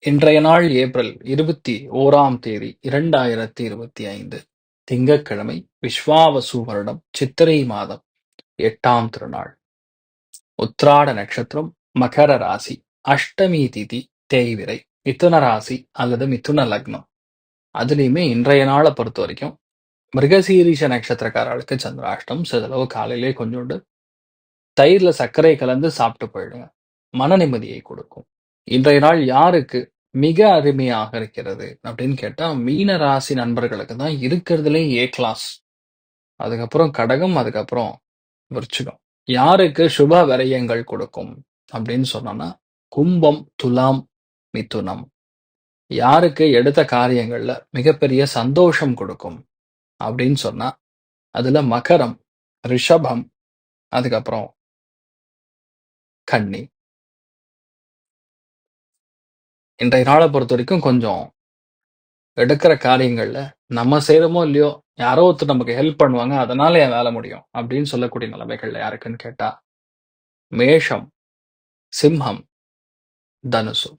இன்றைய நாள் ஏப்ரல் 21ஆம் தேதி 2025 திங்கட்கிழமை. விஸ்வாவசு வருடம் சித்திரை மாதம் 8ஆம் திருநாள். உத்திராட நட்சத்திரம், மகர ராசி, அஷ்டமி திதி, தேய்விரை, மிதுன ராசி அல்லது மிதுன லக்னம். அதுலயுமே இன்றைய நாளை பொறுத்த வரைக்கும் மிருகசீரிஷ நட்சத்திரக்காரர்களுக்கு சந்திராஷ்டம். சிறிதளவு காலையிலே கொஞ்சோண்டு தயிர்ல சர்க்கரை கலந்து சாப்பிட்டு போயிடுங்க. மன நிம்மதியை கொடுக்கும். இன்றைய நாள் யாருக்கு மிக அருமையாக இருக்கிறது அப்படின்னு கேட்டா, மீன ராசி நண்பர்களுக்கு தான் இருக்கிறதுலே ஏ கிளாஸ். அதுக்கப்புறம் கடகம், அதுக்கப்புறம் விருச்சிகம். யாருக்கு சுப விரயங்கள் கொடுக்கும் அப்படின்னு சொன்னோம்னா, கும்பம், துலாம், மிதுனம். யாருக்கு எடுத்த காரியங்கள்ல மிகப்பெரிய சந்தோஷம் கொடுக்கும் அப்படின்னு சொன்னா, அதுல மகரம், ரிஷபம், அதுக்கப்புறம் கன்னி. இன்றைய நாளை பொறுத்த வரைக்கும் கொஞ்சம் எடுக்கிற காரியங்கள்ல நம்ம செய்யறோமோ இல்லையோ, யாரோ ஒருத்தர் நமக்கு ஹெல்ப் பண்ணுவாங்க, அதனால என் வேலை முடியும் அப்படின்னு சொல்லக்கூடிய நிலைமைகள்ல யாருக்குன்னு கேட்டா, மேஷம், சிம்மம், தனுசு.